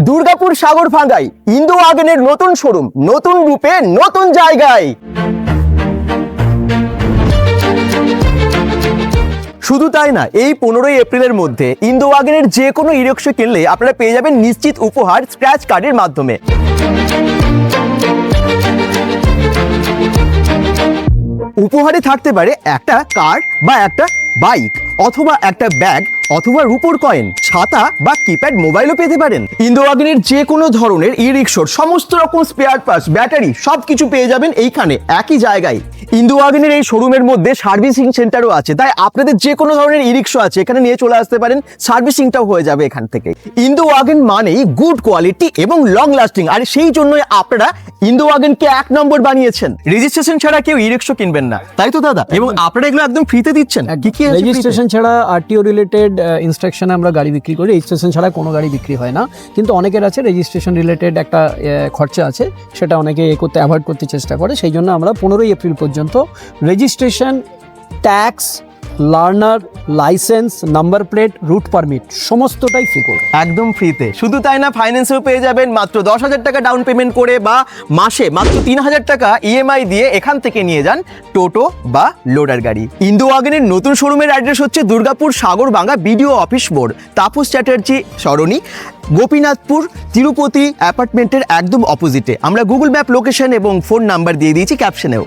Durgapur সাগরভাঙ্গায় Indo ওয়াগনের নতুন showroom, নতুন রূপে নতুন জায়গায়। শুধু তাই না, এই 15ই এপ্রিলের মধ্যে ইন্দো ওয়াগনের যে কোনো ইরিক্সা কিনলে আপনারা পেয়ে যাবেন নিশ্চিত উপহার স্ক্র্যাচ কার্ডের মাধ্যমে। উপহারে থাকতে পারে একটা কার বা একটা বাইক, অথবা একটা ব্যাগ, অথবা রূপোর কয়েন, ছাতা বা কিপ্যাড মোবাইলও পেতে পারেন। ইন্দো ওয়াগনের যে কোনো ধরনের ই রিক্সার সমস্ত রকম স্পেয়ার পার্টস, ব্যাটারি সবকিছু পেয়ে যাবেন এইখানে একই জায়গায়। ইন্দো ওয়াগনের এই শোরুমের মধ্যে সার্ভিসিং সেন্টারও আছে, তাই আপনাদের যে কোনো ধরনের ই রিক্সা আছে এখানে নিয়ে চলে আসতে পারেন, সার্ভিসিংটাও হয়ে যাবে এখান থেকে। ইন্দো ওয়াগন মানেই গুড কোয়ালিটি এবং লং লাস্টিং, আর সেই জন্যই আপনারা ইন্দো ওয়াগনকে 1 নম্বর বানিয়েছেন। রেজিস্ট্রেশন ছাড়া কেউ ই রিক্সা কিনবেন না, তাই তো দাদা? এবং আপনারা এগুলো একদম ফ্রিতে দিচ্ছেন। কি রেজিস্ট্রেশন ছাড়া আরটিও রিলেটেড ইনস্ট্রাকশনে আমরা গাড়ি বিক্রি করি, রেজিস্ট্রেশন ছাড়া কোনো গাড়ি বিক্রি হয় না। কিন্তু অনেকের আছে রেজিস্ট্রেশন রিলেটেড একটা খরচা আছে, সেটা অনেকে করতে অ্যাভয়েড করতে চেষ্টা করে। সেই জন্য আমরা 15ই এপ্রিল পর্যন্ত registration, tax, learner, licence, number plate, route permit সমস্তটাই ফ্রি করব, একদম ফ্রিতে। শুধু তাই না, ফাইন্যান্সেও পেয়ে যাবেন মাত্র 10,000 টাকা ডাউন পেমেন্ট করে, বা মাসে মাত্র 3,000 টাকা ইএমআই দিয়ে এখান থেকে নিয়ে যান টোটো বা লোডার গাড়ি। ইন্দো ওয়াগনের নতুন শোরুমের অ্যাড্রেস হচ্ছে দুর্গাপুর সাগরভাঙ্গা বিডিও অফিস মোড়, তাপস চ্যাটার্জি সরণি, গোপীনাথপুর, তিরুপতি অ্যাপার্টমেন্টের একদম অপোজিটে। আমরা গুগল ম্যাপ লোকেশন এবং ফোন নাম্বার দিয়ে দিয়েছি ক্যাপশনেও।